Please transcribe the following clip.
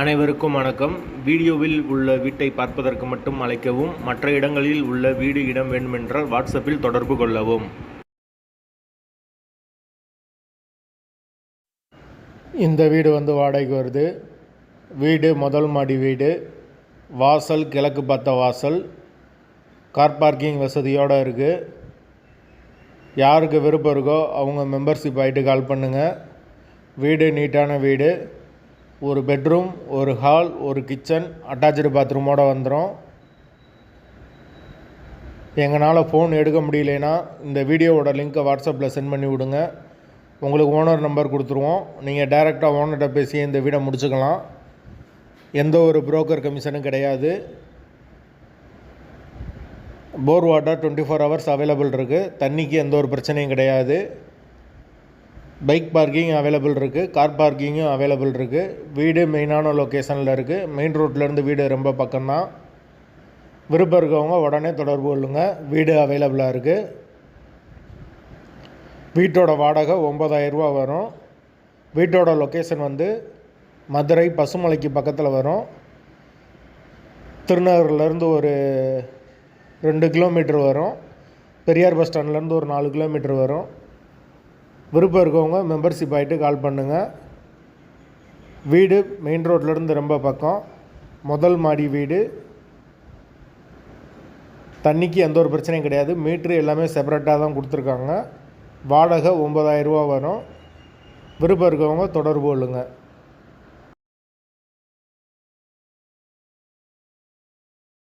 அனைவருக்கும் வணக்கம். வீடியோவில் உள்ள வீட்டை பார்ப்பதற்கு மட்டும் அழைக்கவும். மற்ற இடங்களில் உள்ள வீடு இடம் வேண்டுமென்றால் வாட்ஸ்அப்பில் தொடர்பு கொள்ளவும். இந்த வீடு வாடகைக்கு வருது. வீடு முதல் மாடி வீடு. வாசல் கிழக்கு பார்த்த வாசல். கார் பார்க்கிங் வசதியோடு இருக்குது. யாருக்கு விருப்பம் இருக்கோ அவங்க மெம்பர்ஷிப் ஆகிட்டு கால் பண்ணுங்கள். வீடு நீட்டான வீடு. ஒரு பெட்ரூம், ஒரு ஹால், ஒரு கிச்சன், அட்டாச்சு பாத்ரூமோடு வந்துடும். எங்களால் ஃபோன் எடுக்க முடியலனா இந்த வீடியோவோட லிங்க்கை வாட்ஸ்அப்பில் சென்ட் பண்ணி விடுங்க. உங்களுக்கு ஓனர் நம்பர் கொடுத்துருவோம். நீங்கள் டைரெக்டாக ஓனர்கிட்ட பேசி இந்த வீடை முடிச்சுக்கலாம். எந்த ஒரு புரோக்கர் கமிஷனும் கிடையாது. போர் வாட்டர் 24 ஹவர்ஸ் அவைலபிள் இருக்குது. தண்ணிக்கு எந்த ஒரு பிரச்சனையும் கிடையாது. பைக் பார்க்கிங் அவைலபிள் இருக்குது. கார் பார்க்கிங்கும் அவைலபிள் இருக்குது. வீடு மெயினான லொக்கேஷனில் இருக்குது. மெயின் ரோட்லேருந்து வீடு ரொம்ப பக்கம்தான். விருப்பம் இருக்கவங்க உடனே தொடர்பு கொள்ளுங்கள். வீடு அவைலபிளாக இருக்குது. வீட்டோட வாடகை 9,000 ரூபா வரும். வீட்டோட லொக்கேஷன் மதுரை பசுமலைக்கு பக்கத்தில் வரும். திருநகர்லேருந்து ஒரு 2 கிலோமீட்டர் வரும். பெரியார் பஸ் ஸ்டாண்ட்லேருந்து ஒரு 4 கிலோமீட்டர் வரும். விருப்பம் இருக்கவங்க மெம்பர்ஷிப் ஆகிட்டு கால் பண்ணுங்கள். வீடு மெயின் ரோட்லேருந்து ரொம்ப பக்கம். முதல் மாடி வீடு. தண்ணிக்கு எந்த ஒரு பிரச்சனையும் கிடையாது. மீட்ரு எல்லாமே செப்பரேட்டாக தான் கொடுத்துருக்காங்க. வாடகை 9,000 ரூபா வரும். விருப்பம் இருக்கவங்க தொடர்பு கொள்ளுங்கள்.